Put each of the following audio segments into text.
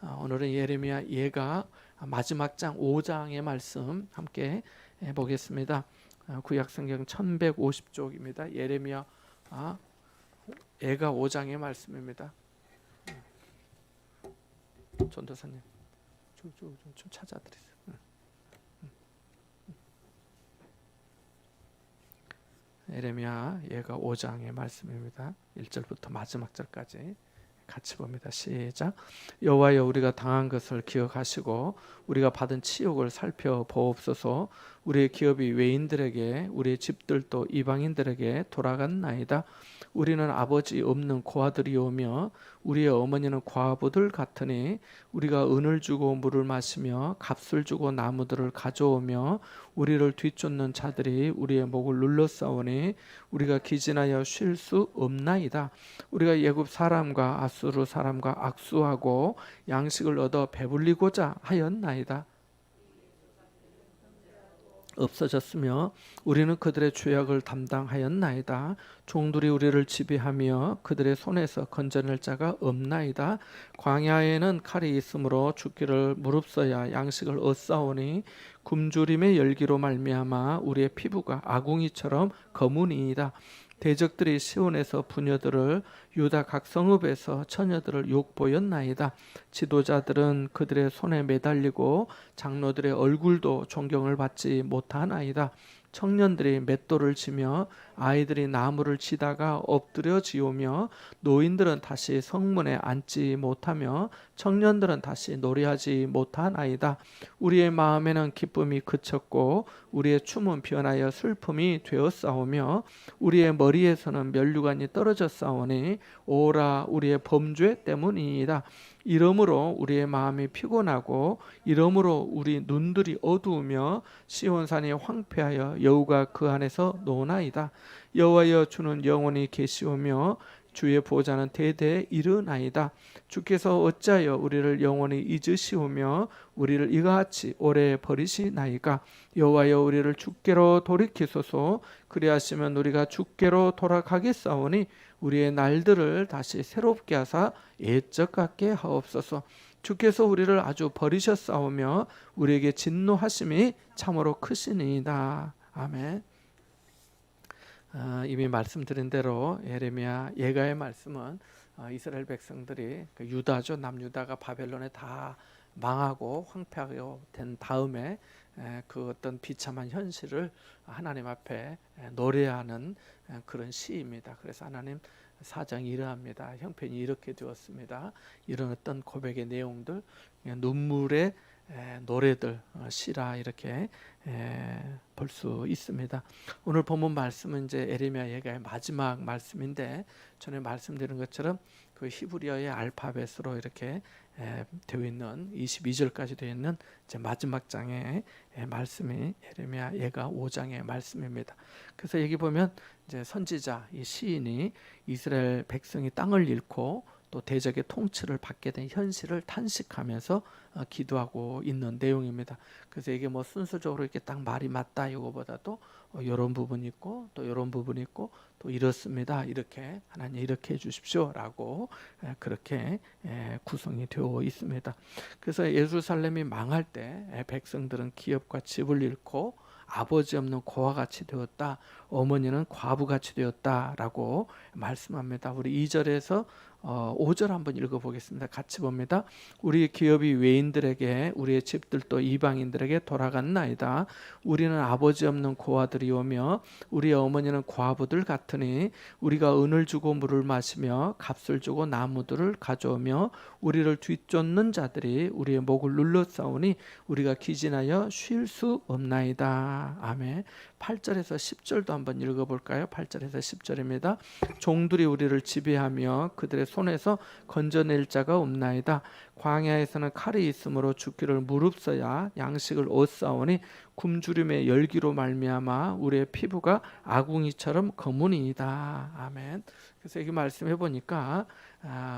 오늘은 예레미야 예가 마지막 장 5장의 말씀 함께 보겠습니다. 구약성경 1150쪽입니다. 예레미야 예가 5장의 말씀입니다. 전도사님 좀 찾아드리세요. 예레미야 예가 5장의 말씀입니다. 1절부터 마지막 절까지 같이 봅니다. 시작. 여호와여, 우리가 당한 것을 기억하시고 우리가 받은 치욕을 살펴보옵소서. 우리의 기업이 외인들에게, 우리의 집들도 이방인들에게 돌아갔나이다. 우리는 아버지 없는 고아들이오며 우리의 어머니는 과부들 같으니 우리가 은을 주고 물을 마시며 값을 주고 나무들을 가져오며 우리를 뒤쫓는 자들이 우리의 목을 눌러싸우니 우리가 기진하여 쉴 수 없나이다. 우리가 예굽 사람과 아수르 사람과 악수하고 양식을 얻어 배불리고자 하였나이다. 없어졌으며 우리는 그들의 죄악을 담당하였나이다. 종들이 우리를 지배하며 그들의 손에서 건져낼 자가 없나이다. 광야에는 칼이 있으므로 죽기를 무릅써야 양식을 얻사오니 굶주림의 열기로 말미암아 우리의 피부가 아궁이처럼 검으니이다. 대적들이 시온에서 부녀들을, 유다 각 성읍에서 처녀들을 욕보였나이다. 지도자들은 그들의 손에 매달리고 장로들의 얼굴도 존경을 받지 못하나이다. 청년들이 맷돌을 치며 아이들이 나무를 치다가 엎드려 지우며 노인들은 다시 성문에 앉지 못하며 청년들은 다시 노래하지 못하나이다. 우리의 마음에는 기쁨이 그쳤고 우리의 춤은 변하여 슬픔이 되었사오며 우리의 머리에서는 면류관이 떨어졌사오니 오라 우리의 범죄 때문이다. 이러므로 우리의 마음이 피곤하고 이러므로 우리 눈들이 어두우며 시온산이 황폐하여 여우가 그 안에서 노나이다. 여호와여, 주는 영원히 계시오며 주의 보좌는 대대에 이르나이다. 주께서 어찌하여 우리를 영원히 잊으시오며 우리를 이같이 오래 버리시나이까. 여호와여, 우리를 주께로 돌이키소서. 그리하시면 우리가 주께로 돌아가겠사오니 우리의 날들을 다시 새롭게 하사 옛적 같게 하옵소서. 주께서 우리를 아주 버리셨사오며 우리에게 진노하심이 참으로 크시니이다. 아멘. 이미 말씀드린 대로 예레미야 예가의 말씀은 이스라엘 백성들이 유다죠, 남유다가 바벨론에 다 망하고 황폐하게 된 다음에 그 어떤 비참한 현실을 하나님 앞에 노래하는 그런 시입니다. 그래서 하나님 사정이 이러합니다. 형편이 이렇게 되었습니다. 이런 어떤 고백의 내용들, 눈물의 노래들, 시라 이렇게 볼 수 있습니다. 오늘 본문 말씀은 이제 예레미야 예가의 마지막 말씀인데 전에 말씀드린 것처럼 그 히브리어의 알파벳으로 이렇게 되어 있는 22절까지 되어 있는 이제 마지막 장의 말씀이 예레미야 예가 5장의 말씀입니다. 그래서 여기 보면 이제 선지자 이 시인이 이스라엘 백성이 땅을 잃고 또 대적의 통치를 받게 된 현실을 탄식하면서 기도하고 있는 내용입니다. 그래서 이게 뭐 순서적으로 이렇게 딱 말이 맞다 이거보다도 이런 부분이 있고 또 이런 부분이 있고 또 이렇습니다. 이렇게 하나님 이렇게 해주십시오라고 그렇게 구성이 되어 있습니다. 그래서 예루살렘이 망할 때 백성들은 기업과 집을 잃고 아버지 없는 고아같이 되었다. 어머니는 과부같이 되었다라고 말씀합니다. 우리 2절에서 5절 한번 읽어보겠습니다. 같이 봅니다. 우리 기업이 외인들에게 우리의 집들도 이방인들에게 돌아갔나이다. 우리는 아버지 없는 고아들이오며 우리의 어머니는 과부들 같으니 우리가 은을 주고 물을 마시며 값을 주고 나무들을 가져오며 우리를 뒤쫓는 자들이 우리의 목을 눌러싸우니 우리가 기진하여 쉴 수 없나이다. 아멘. 8절에서 10절도 한번 읽어볼까요? 8절에서 10절입니다. 종들이 우리를 지배하며 그들의 손에서 건져낼 자가 없나이다. 광야에서는 칼이 있으므로 죽기를 무릅써야 양식을 얻사오니 굶주림의 열기로 말미암아 우리의 피부가 아궁이처럼 검으니이다. 아멘. 그래서 여기 말씀해 보니까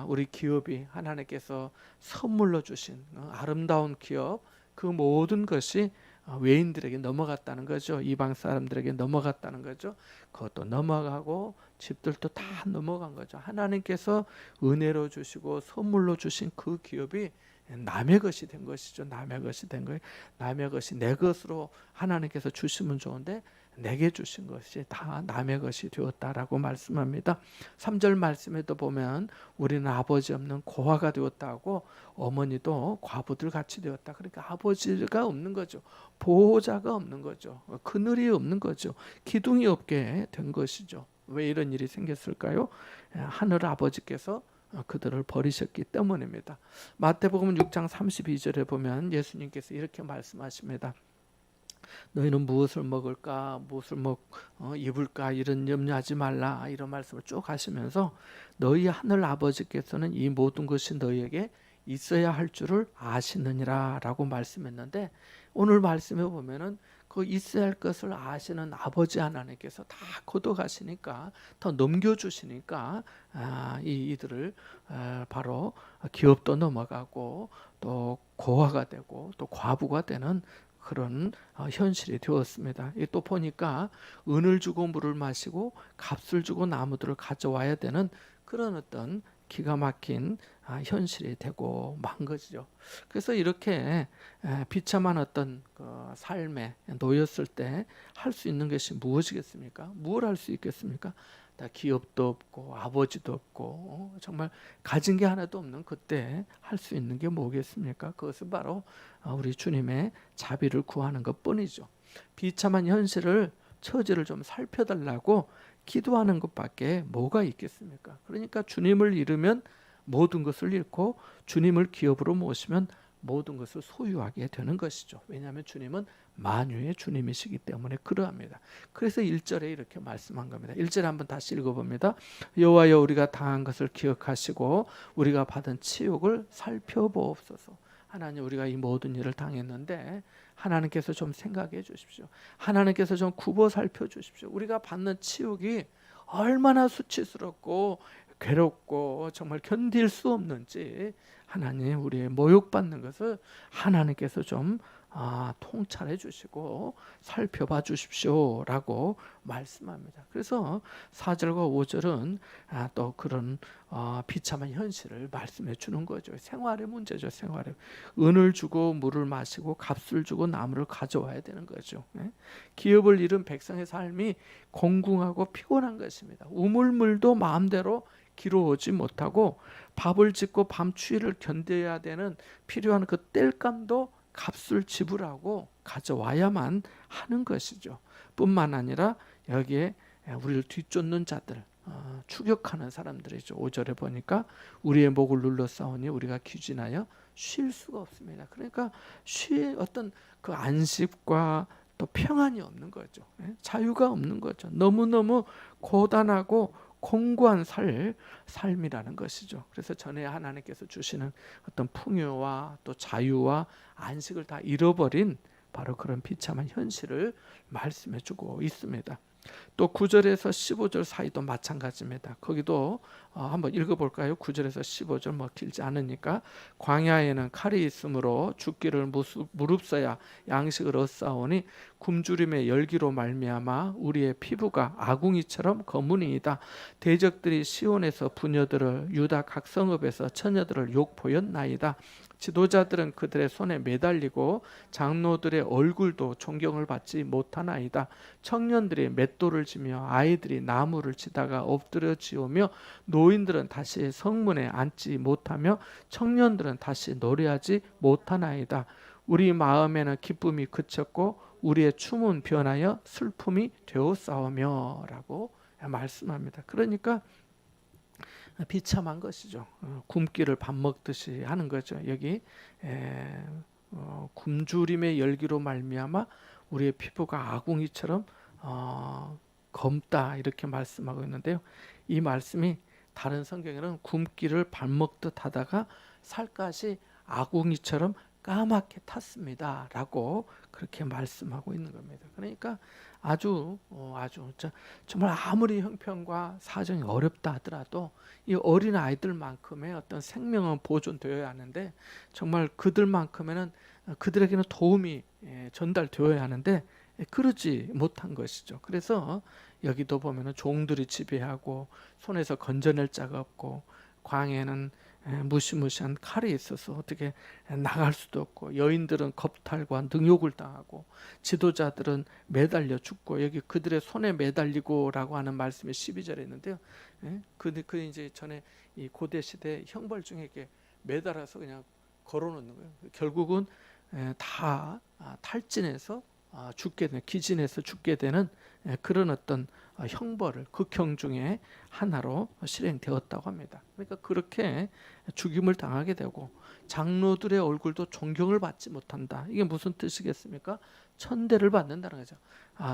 우리 기업이 하나님께서 선물로 주신 아름다운 기업, 그 모든 것이 외인들에게 넘어갔다는 거죠. 이방 사람들에게 넘어갔다는 거죠. 그것도 넘어가고 집들도 다 넘어간 거죠. 하나님께서 은혜로 주시고 선물로 주신 그 기업이 남의 것이 된 것이죠. 남의 것이 된 거예요. 남의 것이 내 것으로 하나님께서 주시면 좋은데 내게 주신 것이 다 남의 것이 되었다라고 말씀합니다. 3절 말씀에도 보면 우리는 아버지 없는 고아가 되었다고, 어머니도 과부들 같이 되었다. 그러니까 아버지가 없는 거죠. 보호자가 없는 거죠. 그늘이 없는 거죠. 기둥이 없게 된 것이죠. 왜 이런 일이 생겼을까요? 하늘 아버지께서 그들을 버리셨기 때문입니다. 마태복음 6장 32절에 보면 예수님께서 이렇게 말씀하십니다. 너희는 무엇을 먹을까, 무엇을 입을까 이런 염려하지 말라, 이런 말씀을 쭉 하시면서 너희 하늘 아버지께서는 이 모든 것이 너희에게 있어야 할 줄을 아시느니라 라고 말씀했는데, 오늘 말씀에 보면은 그 있어야 할 것을 아시는 아버지 하나님께서 다 걷어가시니까, 더 넘겨주시니까 이들을 바로 기업도 넘어가고 또 고아가 되고 또 과부가 되는 그런 현실이 되었습니다. 또 보니까 은을 주고 물을 마시고 값을 주고 나무들을 가져와야 되는 그런 어떤 기가 막힌 현실이 되고 만 것이죠. 그래서 이렇게 비참한 어떤 그 삶에 놓였을 때 할 수 있는 것이 무엇이겠습니까? 무엇을 할 수 있겠습니까? 다 기업도 없고 아버지도 없고 정말 가진 게 하나도 없는 그때 할 수 있는 게 뭐겠습니까? 그것은 바로 우리 주님의 자비를 구하는 것뿐이죠. 비참한 현실을, 처지를 좀 살펴달라고 기도하는 것밖에 뭐가 있겠습니까? 그러니까 주님을 잃으면 모든 것을 잃고 주님을 기업으로 모시면 모든 것을 소유하게 되는 것이죠. 왜냐하면 주님은 만유의 주님이시기 때문에 그러합니다. 그래서 1절에 이렇게 말씀한 겁니다. 1절에 한번 다시 읽어봅니다. 여호와여, 우리가 당한 것을 기억하시고 우리가 받은 치욕을 살펴보옵소서. 하나님, 우리가 이 모든 일을 당했는데 하나님께서 좀 생각해 주십시오. 하나님께서 좀 굽어 살펴 주십시오. 우리가 받는 치욕이 얼마나 수치스럽고 괴롭고 정말 견딜 수 없는지, 하나님, 우리의 모욕받는 것을 하나님께서 좀 통찰해 주시고 살펴봐 주십시오 라고 말씀합니다. 그래서 4절과 5절은 또 그런 비참한 현실을 말씀해 주는 거죠. 생활의 문제죠. 생활의 은을 주고 물을 마시고 값을 주고 나무를 가져와야 되는 거죠. 기업을 잃은 백성의 삶이 공궁하고 피곤한 것입니다. 우물물도 마음대로 기르지 못하고 밥을 짓고 밤 추위를 견뎌야 되는 필요한 그 땔감도 값을 지불하고 가져와야만 하는 것이죠. 뿐만 아니라 여기에 우리를 뒤쫓는 자들, 추격하는 사람들이죠. 5절에 보니까 우리의 목을 눌러싸우니 우리가 기진하여 쉴 수가 없습니다. 그러니까 어떤 그 안식과 또 평안이 없는 거죠. 자유가 없는 거죠. 너무너무 고단하고 공고한 삶이라는 것이죠. 그래서 전에 하나님께서 주시는 어떤 풍요와 또 자유와 안식을 다 잃어버린 바로 그런 비참한 현실을 말씀해 주고 있습니다. 또 9절에서 15절 사이도 마찬가지입니다. 거기도 한번 읽어볼까요? 9절에서 15절 길지 않으니까. 광야에는 칼이 있으므로 죽기를 무릅써야 양식을 얻사오니 굶주림의 열기로 말미암아 우리의 피부가 아궁이처럼 검으니이다. 대적들이 시온에서 부녀들을, 유다 각 성읍에서 처녀들을 욕보였나이다. 지도자들은 그들의 손에 매달리고 장로들의 얼굴도 존경을 받지 못하나이다. 청년들이 맷돌을 지며 아이들이 나무를 치다가 엎드려 지우며 노인들은 다시 성문에 앉지 못하며 청년들은 다시 노래하지 못하나이다. 우리 마음에는 기쁨이 그쳤고 우리의 춤은 변하여 슬픔이 되었사오며 라고 말씀합니다. 그러니까 비참한 것이죠. 굶기를 밥 먹듯이 하는 거죠. 여기 굶주림의 열기로 말미암아 우리의 피부가 아궁이처럼 검다, 이렇게 말씀하고 있는데요. 이 말씀이 다른 성경에는 굶기를 밥 먹듯 하다가 살갗이 아궁이처럼 까맣게 탔습니다 라고 그렇게 말씀하고 있는 겁니다. 그러니까 아주 정말 아무리 형편과 사정이 어렵다 하더라도 이 어린 아이들만큼의 어떤 생명은 보존되어야 하는데, 정말 그들만큼에는 그들에게는 도움이 전달되어야 하는데 그러지 못한 것이죠. 그래서 여기도 보면은 종들이 지배하고 손에서 건져낼 자가 없고 광야에는 무시무시한 칼이 있어서 어떻게 나갈 수도 없고 여인들은 겁탈과 능욕을 당하고 지도자들은 매달려 죽고 여기 그들의 손에 매달리고라고 하는 말씀이 12절에 있는데요. 그 이제 전에 이 고대 시대 형벌 중에 이렇게 매달아서 그냥 걸어놓는 거예요. 결국은 다 탈진해서 죽게 되는 기진해서 죽게 되는 그런 어떤 형벌을 극형 중에 하나로 실행되었다고 합니다. 그러니까 그렇게 죽임을 당하게 되고 장로들의 얼굴도 존경을 받지 못한다. 이게 무슨 뜻이겠습니까? 천대를 받는다는 거죠.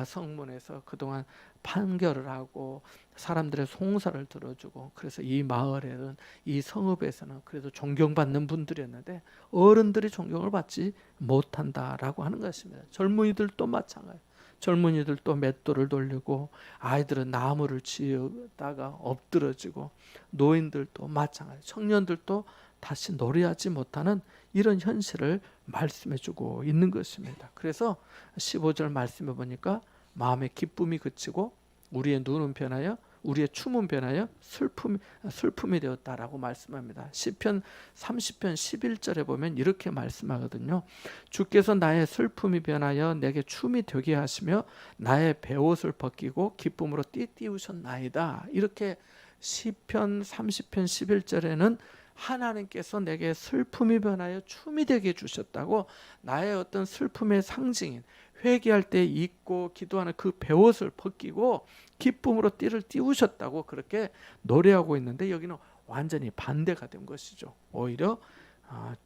성문에서 그동안 판결을 하고 사람들의 송사를 들어주고 그래서 이 마을에는 이 성읍에서는 그래도 존경받는 분들이었는데 어른들이 존경을 받지 못한다라고 하는 것입니다. 젊은이들도 마찬가지. 젊은이들도 맷돌을 돌리고 아이들은 나무를 지다가 엎드러지고 노인들도 마찬가지. 청년들도 다시 노래하지 못하는 이런 현실을 말씀해주고 있는 것입니다. 그래서 15절 말씀해 보니까 마음의 기쁨이 그치고 우리의 눈은 변하여 우리의 춤은 변하여 슬픔이 되었다라고 말씀합니다. 시편 30편 11절에 보면 이렇게 말씀하거든요. 주께서 나의 슬픔이 변하여 내게 춤이 되게 하시며 나의 베옷을 벗기고 기쁨으로 띠띠우셨나이다. 이렇게 시편 30편 11절에는 하나님께서 내게 슬픔이 변하여 춤이 되게 해주셨다고 나의 어떤 슬픔의 상징인 회개할 때 입고 기도하는 그 베옷을 벗기고 기쁨으로 띠를 띄우셨다고 그렇게 노래하고 있는데 여기는 완전히 반대가 된 것이죠. 오히려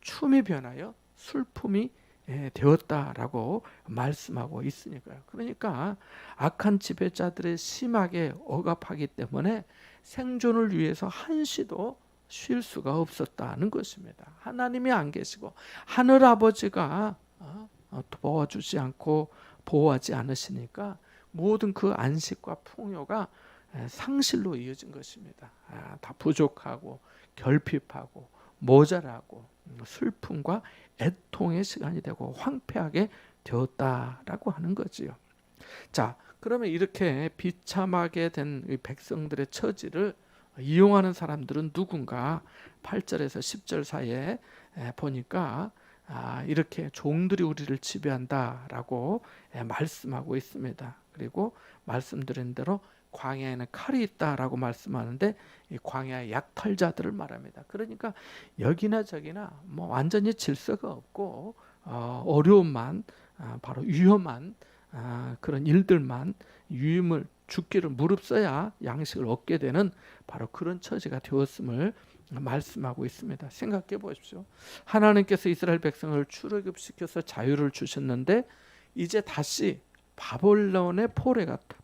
춤이 변하여 슬픔이 되었다라고 말씀하고 있으니까요. 그러니까 악한 지배자들의 심하게 억압하기 때문에 생존을 위해서 한시도 쉴 수가 없었다는 것입니다. 하나님이 안 계시고 하늘 아버지가 도와주지 않고 보호하지 않으시니까 모든 그 안식과 풍요가 상실로 이어진 것입니다. 다 부족하고 결핍하고 모자라고 슬픔과 애통의 시간이 되고 황폐하게 되었다라고 하는 거지요. 자, 그러면 이렇게 비참하게 된 백성들의 처지를 이용하는 사람들은 누군가 8절에서 10절 사이에 보니까 이렇게 종들이 우리를 지배한다라고 말씀하고 있습니다. 그리고 말씀드린 대로 광야에는 칼이 있다라고 말씀하는데 이 광야의 약탈자들을 말합니다. 그러니까 여기나 저기나 뭐 완전히 질서가 없고 어려움만 바로 위험한 그런 일들만 유임을 죽기를 무릅써야 양식을 얻게 되는 바로 그런 처지가 되었음을 말씀하고 있습니다. 생각해 보십시오. 하나님께서 이스라엘 백성을 출애굽시켜서 자유를 주셨는데 이제 다시 바벨론의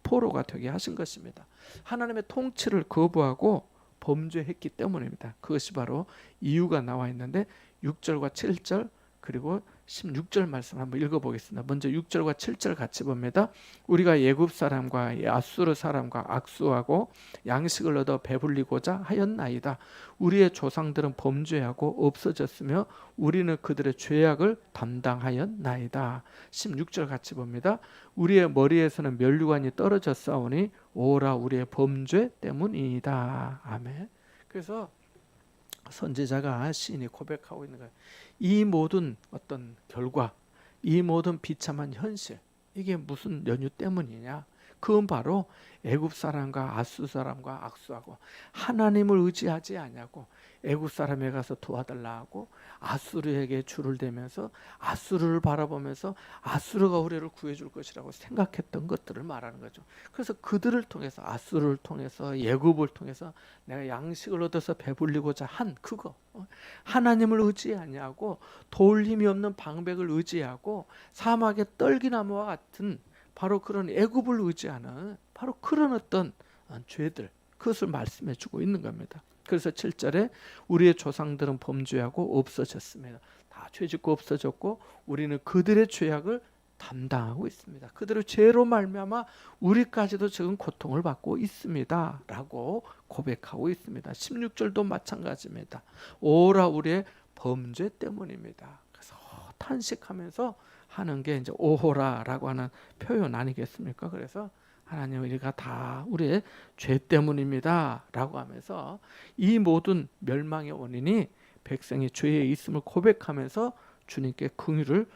포로가 되게 하신 것입니다. 하나님의 통치를 거부하고 범죄했기 때문입니다. 그것이 바로 이유가 나와 있는데 6절과 7절 그리고 16절 말씀 한번 읽어보겠습니다. 먼저 6절과 7절 같이 봅니다. 우리가 예굽 사람과 아수르 사람과 악수하고 양식을 얻어 배불리고자 하였나이다. 우리의 조상들은 범죄하고 없어졌으며 우리는 그들의 죄악을 담당하였나이다. 16절 같이 봅니다. 우리의 머리에서는 면류관이 떨어졌사오니 오라 우리의 범죄 때문이다. 아멘. 그래서 선지자가 시인이 고백하고 있는 거예요. 이 모든 어떤 결과, 이 모든 비참한 현실, 이게 무슨 연유 때문이냐? 그건 바로 애굽 사람과 아수 사람과 악수하고 하나님을 의지하지 않냐고 애굽 사람에 가서 도와달라 하고 아수르에게 줄을 대면서 아수르를 바라보면서 아수르가 우리를 구해줄 것이라고 생각했던 것들을 말하는 거죠. 그래서 그들을 통해서 아수르를 통해서 애굽을 통해서 내가 양식을 얻어서 배불리고자 한 그거 하나님을 의지하냐고 도울 힘이 없는 방백을 의지하고 사막의 떨기나무와 같은 바로 그런 애굽을 의지하는 바로 그런 어떤 죄들 그것을 말씀해 주고 있는 겁니다. 그래서 7절에 우리의 조상들은 범죄하고 없어졌습니다. 다 죄짓고 없어졌고 우리는 그들의 죄악을 담당하고 있습니다. 그들의 죄로 말미암아 우리까지도 지금 고통을 받고 있습니다. 라고 고백하고 있습니다. 16절도 마찬가지입니다. 오라 우리의 범죄 때문입니다. 그래서 탄식하면서 하는 게 이제 오호라라고 하는 표현 아니겠습니까? 그래서 하나님 우리가 다 우리의 죄 때문입니다라고 하면서 이 모든 멸망의 원인이 백성의 죄에 있음을 고백하면서 주님께 긍휼을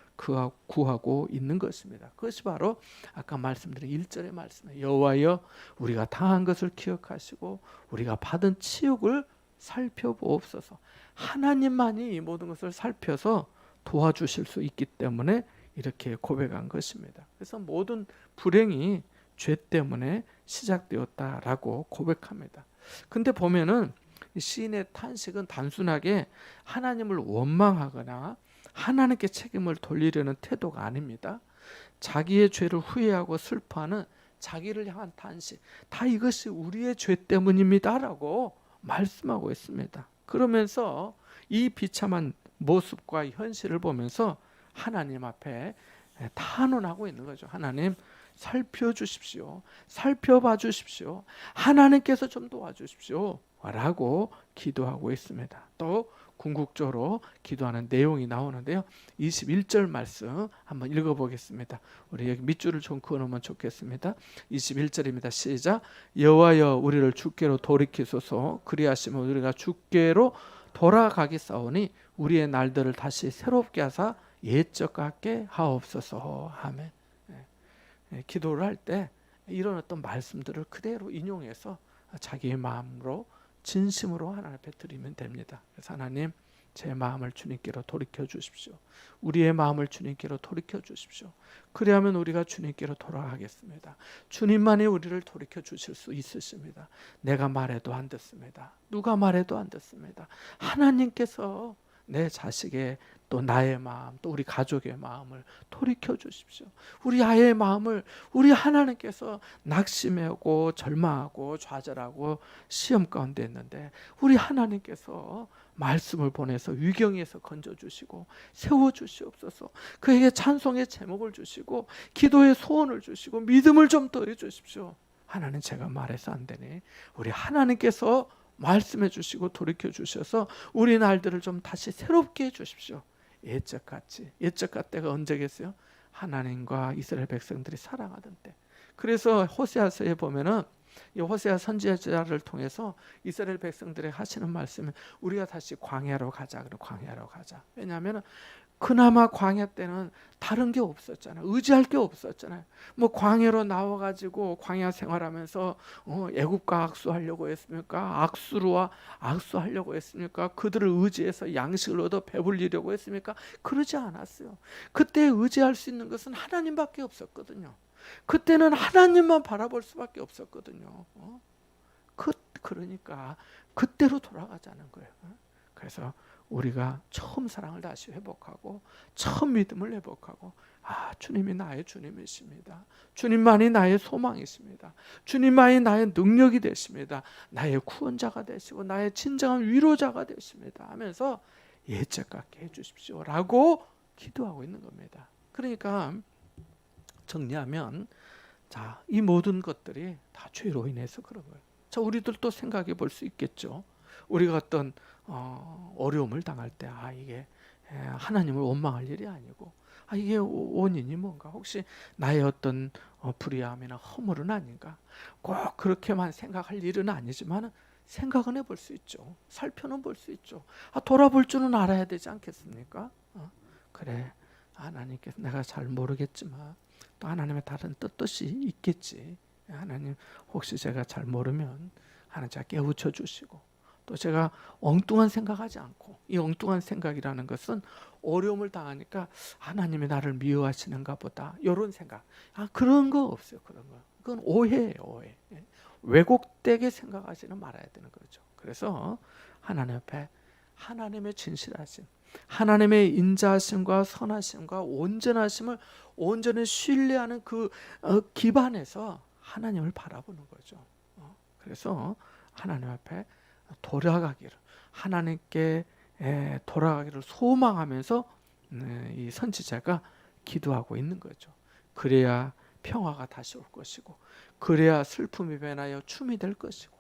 구하고 있는 것입니다. 그것이 바로 아까 말씀드린 1절의 말씀이에요. 여호와여 우리가 당한 것을 기억하시고 우리가 받은 치욕을 살펴보옵소서. 하나님만이 이 모든 것을 살펴서 도와주실 수 있기 때문에 이렇게 고백한 것입니다. 그래서 모든 불행이 죄 때문에 시작되었다라고 고백합니다. 근데 보면은 시인의 탄식은 단순하게 하나님을 원망하거나 하나님께 책임을 돌리려는 태도가 아닙니다. 자기의 죄를 후회하고 슬퍼하는 자기를 향한 탄식, 다 이것이 우리의 죄 때문입니다라고 말씀하고 있습니다. 그러면서 이 비참한 모습과 현실을 보면서 하나님 앞에 탄원하고 있는 거죠. 하나님 살펴주십시오. 살펴봐 주십시오. 하나님께서 좀 도와주십시오. 라고 기도하고 있습니다. 또 궁극적으로 기도하는 내용이 나오는데요. 21절 말씀 한번 읽어보겠습니다. 우리 여기 밑줄을 좀 그어놓으면 좋겠습니다. 21절입니다. 시작. 여호와여 우리를 주께로 돌이키소서. 그리하시면 우리가 주께로 돌아가겠사오니 우리의 날들을 다시 새롭게 하사 옛적 같게 하옵소서. 아멘. 기도를 할 때 이런 어떤 말씀들을 그대로 인용해서 자기의 마음으로 진심으로 하나님 앞에 드리면 됩니다. 그래서 하나님 제 마음을 주님께로 돌이켜 주십시오. 우리의 마음을 주님께로 돌이켜 주십시오. 그리하면 우리가 주님께로 돌아가겠습니다. 주님만이 우리를 돌이켜 주실 수 있으십니다. 내가 말해도 안 듣습니다. 누가 말해도 안 듣습니다. 하나님께서 내 자식의 또 나의 마음 또 우리 가족의 마음을 돌이켜 주십시오. 우리 아이의 마음을 우리 하나님께서 낙심하고 절망하고 좌절하고 시험 가운데 있는데 우리 하나님께서 말씀을 보내서 위경에서 건져주시고 세워주시옵소서. 그에게 찬송의 제목을 주시고 기도의 소원을 주시고 믿음을 좀 더해 주십시오. 하나님 제가 말해서 안 되니 우리 하나님께서 말씀해 주시고 돌이켜 주셔서 우리 날들을 좀 다시 새롭게 해 주십시오. 옛적같이. 옛적같 때가 언제겠어요? 하나님과 이스라엘 백성들이 사랑하던 때. 그래서 호세아서에 보면은 이 호세아 선지자를 통해서 이스라엘 백성들이 하시는 말씀은 우리가 다시 광야로 가자. 그럼 광야로 가자. 왜냐하면 그나마 광야 때는 다른 게 없었잖아요. 의지할 게 없었잖아요. 뭐 광야로 나와가지고 광야 생활하면서 애국과 악수하려고 했습니까? 악수로와 악수하려고 했습니까? 그들을 의지해서 양식을 얻어 배불리려고 했습니까? 그러지 않았어요. 그때 의지할 수 있는 것은 하나님밖에 없었거든요. 그때는 하나님만 바라볼 수밖에 없었거든요. 그러니까 그때로 돌아가자는 거예요. 그래서 우리가 처음 사랑을 다시 회복하고 처음 믿음을 회복하고 주님이 나의 주님이십니다. 주님만이 나의 소망이십니다. 주님만이 나의 능력이 되십니다. 나의 구원자가 되시고 나의 진정한 위로자가 되십니다 하면서 예적 같게 해주십시오 라고 기도하고 있는 겁니다. 그러니까 정리하면 이 모든 것들이 다 죄로 인해서 그런 거예요. 우리들도 생각해 볼 수 있겠죠. 우리가 어떤 어려움을 당할 때 이게 하나님을 원망할 일이 아니고 이게 원인이 뭔가 혹시 나의 어떤 불의함이나 허물은 아닌가 꼭 그렇게만 생각할 일은 아니지만 생각은 해볼 수 있죠. 살펴는 볼 수 있죠. 돌아볼 줄은 알아야 되지 않겠습니까? 그래 하나님께서 내가 잘 모르겠지만 또 하나님의 다른 뜻이 있겠지. 하나님 혹시 제가 잘 모르면 하나님 제가 깨우쳐 주시고 또 제가 엉뚱한 생각하지 않고 이 엉뚱한 생각이라는 것은 어려움을 당하니까 하나님이 나를 미워하시는가 보다 이런 생각 그런 거 없어요. 그런 거 그건 오해예요. 오해. 왜곡되게 생각하지는 말아야 되는 거죠. 그래서 하나님 앞에 하나님의 진실하심 하나님의 인자하심과 선하심과 온전하심을 온전히 신뢰하는 그 기반에서 하나님을 바라보는 거죠. 그래서 하나님 앞에 돌아가기를 하나님께 돌아가기를 소망하면서 이 선지자가 기도하고 있는 거죠. 그래야 평화가 다시 올 것이고 그래야 슬픔이 변하여 춤이 될 것이고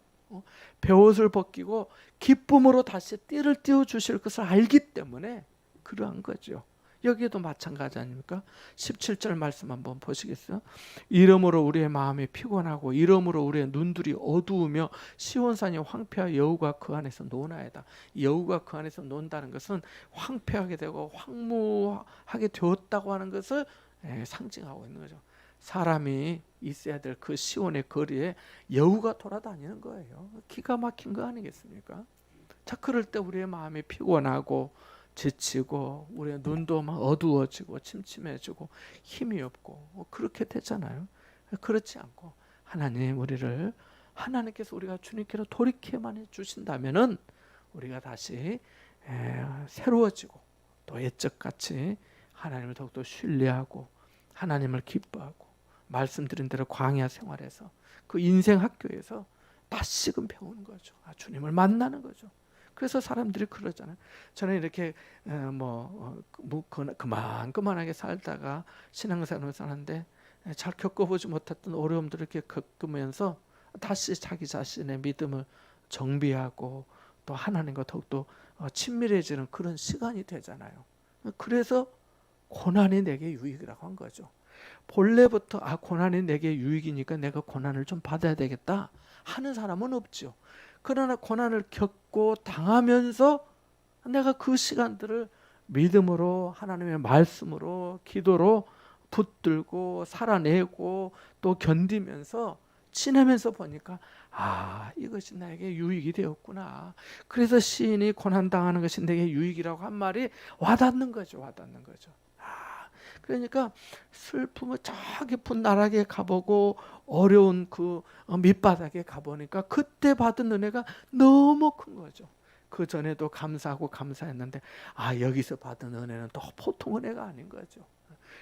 베옷을 벗기고 기쁨으로 다시 띠를 띄워 주실 것을 알기 때문에 그러한 거죠. 여기에도 마찬가지 아닙니까? 17절 말씀 한번 보시겠어요? 이러므로 우리의 마음이 피곤하고 이러므로 우리의 눈들이 어두우며 시온산이 황폐하여 여우가 그 안에서 노나이다. 여우가 그 안에서 논다는 것은 황폐하게 되고 황무하게 되었다고 하는 것을 상징하고 있는 거죠. 사람이 있어야 될 그 시온의 거리에 여우가 돌아다니는 거예요. 기가 막힌 거 아니겠습니까? 자, 그럴 때 우리의 마음이 피곤하고 지치고 우리의 눈도 막 어두워지고 침침해지고 힘이 없고 그렇게 되잖아요. 그렇지 않고 하나님께서 우리가 주님께로 돌이켜만 해주신다면은 우리가 다시 새로워지고 또 옛적같이 하나님을 더욱더 신뢰하고 하나님을 기뻐하고 말씀드린 대로 광야 생활에서 그 인생 학교에서 다시금 배우는 거죠. 주님을 만나는 거죠. 그래서 사람들이 그러잖아요. 저는 이렇게 그만하게 살다가 신앙생활을 사는데 잘 겪어보지 못했던 어려움들을 이렇게 겪으면서 다시 자기 자신의 믿음을 정비하고 또 하나님과 더욱더 친밀해지는 그런 시간이 되잖아요. 그래서 고난이 내게 유익이라고 한 거죠. 본래부터 고난이 내게 유익이니까 내가 고난을 좀 받아야 되겠다 하는 사람은 없죠. 그러나 고난을 겪고 당하면서 내가 그 시간들을 믿음으로 하나님의 말씀으로 기도로 붙들고 살아내고 또 견디면서 지내면서 보니까 이것이 나에게 유익이 되었구나. 그래서 시인이 고난당하는 것이 내게 유익이라고 한 말이 와닿는 거죠. 그러니까 슬픔을 저 깊은 나락에 가보고 어려운 그 밑바닥에 가보니까 그때 받은 은혜가 너무 큰 거죠. 그 전에도 감사하고 감사했는데 여기서 받은 은혜는 또 보통 은혜가 아닌 거죠.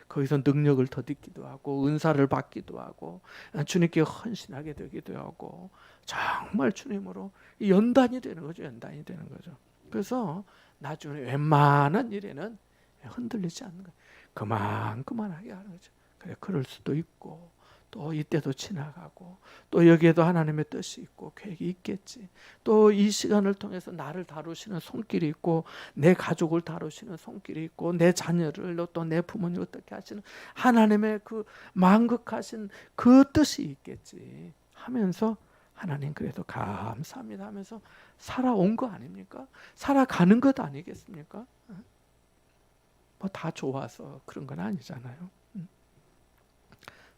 거기서 능력을 더듬기도 하고 은사를 받기도 하고 주님께 헌신하게 되기도 하고 정말 주님으로 연단이 되는 거죠. 그래서 나중에 웬만한 일에는 흔들리지 않는 거예요. 그만하게 하는 거죠. 그래, 그럴 수도 있고 또 이때도 지나가고 또 여기에도 하나님의 뜻이 있고 계획이 있겠지. 또 이 시간을 통해서 나를 다루시는 손길이 있고 내 가족을 다루시는 손길이 있고 내 자녀를 또 내 부모님 어떻게 하시는 하나님의 그 만극하신 그 뜻이 있겠지 하면서 하나님 그래도 감사합니다 하면서 살아온 거 아닙니까? 살아가는 것 아니겠습니까? 뭐 다 좋아서 그런 건 아니잖아요.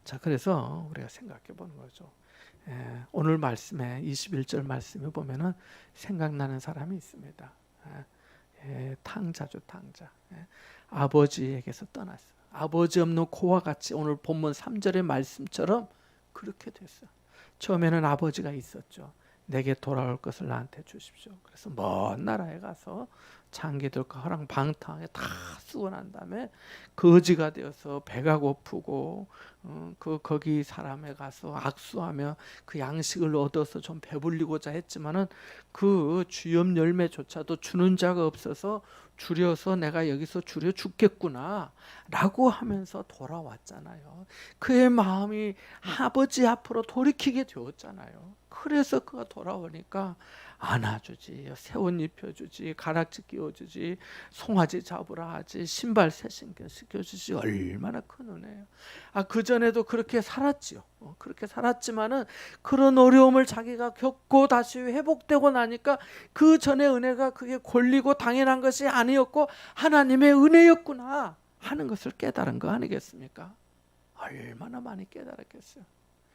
자, 그래서 우리가 생각해 보는 거죠. 오늘 말씀에 21절 말씀에 보면은 생각나는 사람이 있습니다. 탕자죠, 탕자. 아버지에게서 떠났어요. 아버지 없는 고와 같이 오늘 본문 3절의 말씀처럼 그렇게 됐어요. 처음에는 아버지가 있었죠. 내게 돌아올 것을 나한테 주십시오. 그래서 먼 나라에 가서 장기들과 허랑방탕하게 다 쓰고 난 다음에 거지가 되어서 배가 고프고 거기 사람에 가서 악수하며 그 양식을 얻어서 좀 배불리고자 했지만은 그 주염 열매조차도 주는 자가 없어서 줄여서 내가 여기서 줄여 죽겠구나 라고 하면서 돌아왔잖아요. 그의 마음이 아버지 앞으로 돌이키게 되었잖아요. 그래서 그가 돌아오니까 안아주지, 새옷 입혀주지, 가락지 끼워주지, 송아지 잡으라 하지, 신발 새 신겨주지. 얼마나 큰 은혜예요. 그전에도 그렇게 살았지요. 그렇게 살았지만은 그런 어려움을 자기가 겪고 다시 회복되고 나니까 그 전의 은혜가 그게 권리고 당연한 것이 아니었고 하나님의 은혜였구나 하는 것을 깨달은 거 아니겠습니까? 얼마나 많이 깨달았겠어요.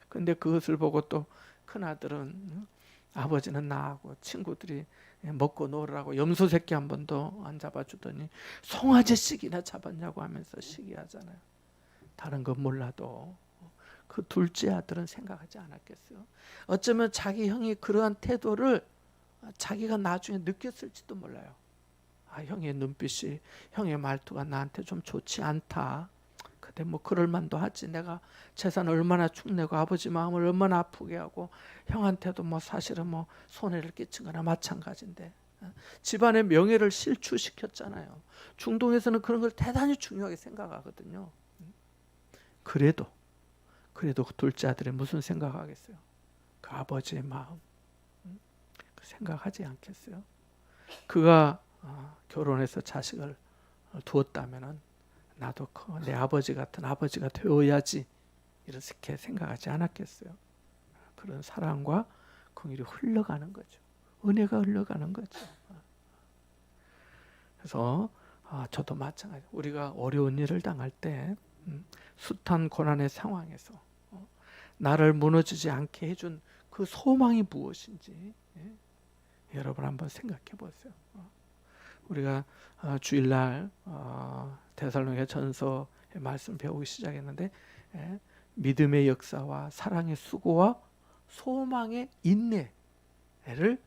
근데 그것을 보고 또 큰아들은 아버지는 나하고 친구들이 먹고 놀으라고 염소 새끼 한 번도 안 잡아주더니 송아지씩이나 잡았냐고 하면서 시기하잖아요. 다른 건 몰라도 그 둘째 아들은 생각하지 않았겠어요. 어쩌면 자기 형이 그러한 태도를 자기가 나중에 느꼈을지도 몰라요. 형의 눈빛이, 형의 말투가 나한테 좀 좋지 않다. 근데 뭐 그럴 만도 하지. 내가 재산 얼마나 축내고 아버지 마음을 얼마나 아프게 하고 형한테도 뭐 사실은 뭐 손해를 끼친 거나 마찬가지인데 집안의 명예를 실추시켰잖아요. 중동에서는 그런 걸 대단히 중요하게 생각하거든요. 그래도 그 둘째 아들이 무슨 생각하겠어요? 그 아버지의 마음 생각하지 않겠어요? 그가 결혼해서 자식을 두었다면은 나도 내 아버지 같은 아버지가 되어야지 이렇게 생각하지 않았겠어요. 그런 사랑과 긍휼이 흘러가는 거죠. 은혜가 흘러가는 거죠. 그래서 저도 마찬가지. 우리가 어려운 일을 당할 때 숱한 고난의 상황에서 나를 무너지지 않게 해준 그 소망이 무엇인지 여러분 한번 생각해 보세요. 우리가 주일날 데살로니가 전서의 말씀 배우기 시작했는데 믿음의 역사와 사랑의 수고와 소망의 인내를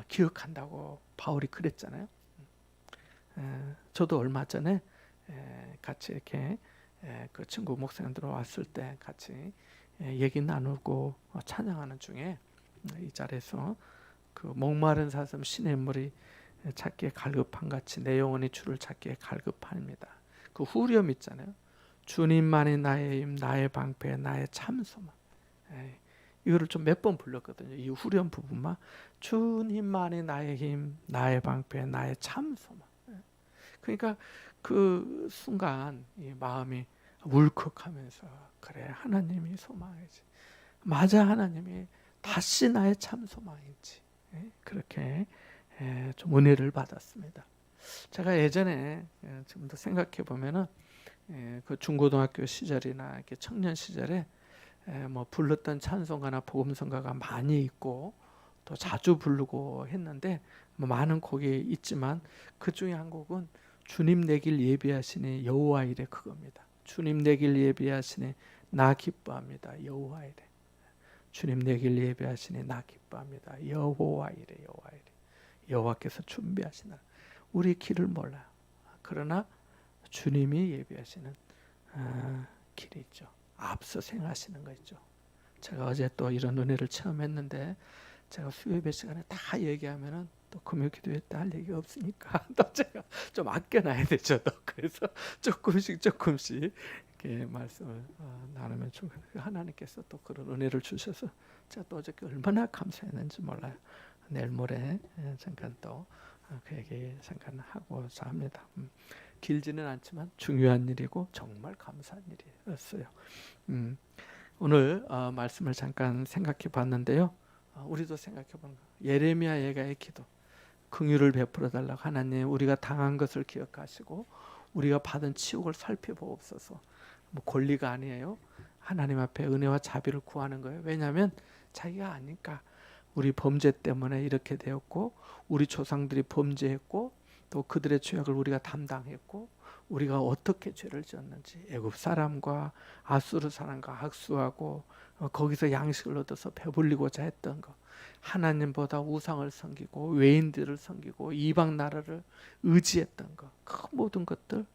기억한다고 바울이 그랬잖아요. 저도 얼마 전에 같이 이렇게 그 친구 목사님들 왔을 때 같이 얘기 나누고 찬양하는 중에 이 자리에서 그 목마른 사슴 시냇물이 찾기에 갈급한 같이 내 영혼이 주를 찾기에 갈급합니다. 그 후렴 있잖아요. 주님만이 나의 힘, 나의 방패, 나의 참소망. 이거를 좀 몇 번 불렀거든요. 이 후렴 부분만. 주님만이 나의 힘, 나의 방패, 나의 참소망. 그러니까 그 순간 이 마음이 울컥하면서 그래 하나님이 소망이지. 맞아 하나님이 다시 나의 참소망이지. 그렇게 좀 은혜를 받았습니다. 제가 예전에 지금도 생각해 보면은 그 중고등학교 시절이나 이렇게 청년 시절에 뭐 불렀던 찬송가나 복음성가가 많이 있고 또 자주 부르고 했는데 뭐 많은 곡이 있지만 그 중에 한 곡은 주님 내 길 예비하시니 여호와 이래 그겁니다. 주님 내 길 예비하시니 나 기뻐합니다. 여호와 이래. 주님 내 길 예비하시니 나 기뻐합니다. 여호와 이래 여호와 이래. 여호와께서 준비하시나. 우리 길을 몰라요. 그러나 주님이 예비하시는 길이 있죠. 앞서 생하시는 거 있죠. 제가 어제 또 이런 은혜를 체험했는데 제가 수요예배 시간에 다 얘기하면은 또 금요 기도회 때 할 얘기가 없으니까 또 제가 좀 아껴놔야 되죠. 또 그래서 조금씩 이렇게 말씀을 나누면 좀 하나님께서 또 그런 은혜를 주셔서 제가 또 어저께 얼마나 감사했는지 몰라요. 내일 모레 잠깐 또 그 얘기 잠깐 하고자 합니다. 길지는 않지만 중요한 일이고 정말 감사한 일이었어요. 오늘 말씀을 잠깐 생각해 봤는데요. 우리도 생각해 보는 거. 예레미야 예가의 기도. 긍휼을 베풀어 달라고 하나님 우리가 당한 것을 기억하시고 우리가 받은 치욕을 살펴보옵소서. 뭐 권리가 아니에요. 하나님 앞에 은혜와 자비를 구하는 거예요. 왜냐하면 자기가 아니까 우리 범죄 때문에 이렇게 되었고 우리 조상들이 범죄했고 또 그들의 죄악을 우리가 담당했고 우리가 어떻게 죄를 지었는지 애굽 사람과 아수르 사람과 악수하고 거기서 양식을 얻어서 배불리고자 했던 거 하나님보다 우상을 섬기고 외인들을 섬기고 이방 나라를 의지했던 거 그 모든 것들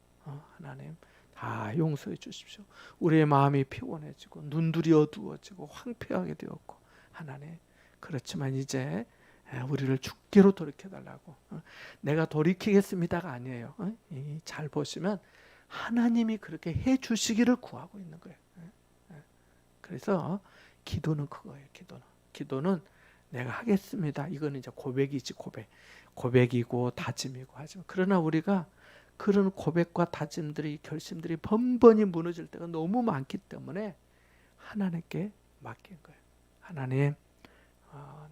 하나님 다 용서해 주십시오. 우리의 마음이 피곤해지고 눈들이 어두워지고 황폐하게 되었고 하나님 그렇지만 이제 우리를 주께로 돌이켜달라고 내가 돌이키겠습니다가 아니에요. 잘 보시면 하나님이 그렇게 해주시기를 구하고 있는 거예요. 그래서 기도는 그거예요. 기도는 내가 하겠습니다. 이거는 이제 고백이지 고백이고 다짐이고 하지만 그러나 우리가 그런 고백과 다짐들이 결심들이 번번이 무너질 때가 너무 많기 때문에 하나님께 맡긴 거예요. 하나님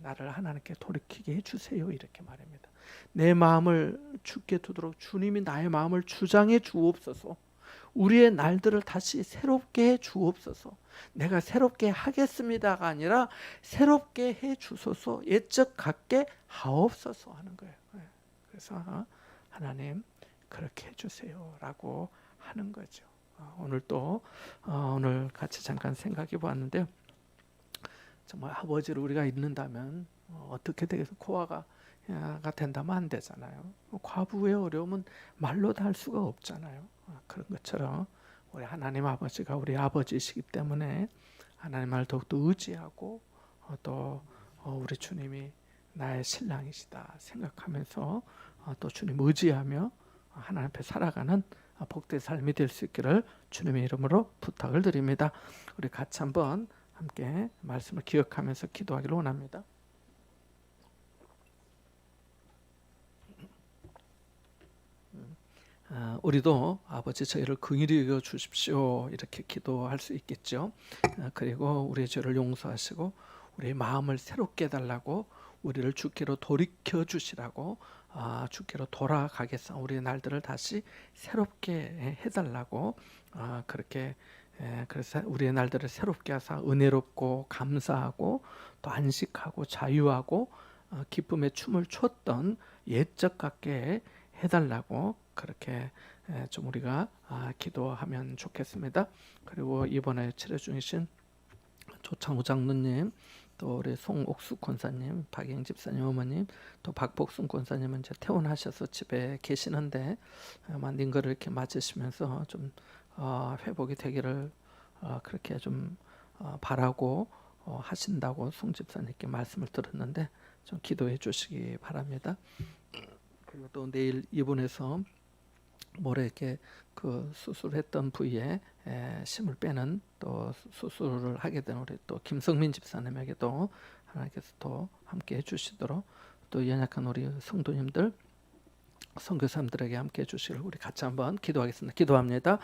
나를 하나님께 돌이키게 해주세요 이렇게 말합니다. 내 마음을 주께 두도록 주님이 나의 마음을 주장해 주옵소서. 우리의 날들을 다시 새롭게 해 주옵소서. 내가 새롭게 하겠습니다가 아니라 새롭게 해 주소서 옛적 같게 하옵소서 하는 거예요. 그래서 하나님 그렇게 해주세요 라고 하는 거죠. 오늘 또 오늘 같이 잠깐 생각해 보았는데요. 정말 아버지를 우리가 잊는다면 어떻게 되겠어? 고아가 된다면 안 되잖아요. 과부의 어려움은 말로 다 할 수가 없잖아요. 그런 것처럼 우리 하나님 아버지가 우리 아버지이시기 때문에 하나님을 더욱더 의지하고 또 우리 주님이 나의 신랑이시다 생각하면서 또 주님 의지하며 하나님 앞에 살아가는 복된 삶이 될 수 있기를 주님의 이름으로 부탁을 드립니다. 우리 같이 한번 함께 말씀을 기억하면서 기도하기를 원합니다. 우리도 아버지 저희를 긍휼히 여겨 주십시오 이렇게 기도할 수 있겠죠. 그리고 우리의 죄를 용서하시고 우리의 마음을 새롭게 해달라고 우리를 주께로 돌이켜 주시라고 주께로 돌아가겠사 우리의 날들을 다시 새롭게 해달라고 그렇게 그래서 우리의 날들을 새롭게 하사 은혜롭고 감사하고 또 안식하고 자유하고 기쁨의 춤을 췄던 옛적 같게 해달라고 그렇게 좀 우리가 기도하면 좋겠습니다. 그리고 이번에 치료 중이신 조창우 장로님, 또 우리 송옥숙 권사님, 박영 집사님 어머님, 또 박복순 권사님은 이제 퇴원하셔서 집에 계시는데 아마 링거를 이렇게 맞으시면서 좀 회복이 되기를 그렇게 좀 바라고 하신다고 송 집사님께 말씀을 들었는데 좀 기도해 주시기 바랍니다. 그리고 또 내일 입원해서 모레 이렇게 그 수술했던 부위에 심을 빼는 또 수술을 하게 된 우리 또 김성민 집사님에게도 하나님께서 또 함께 해주시도록 또 연약한 우리 성도님들 선교사님들에게 함께 해주시길 우리 같이 한번 기도하겠습니다. 기도합니다.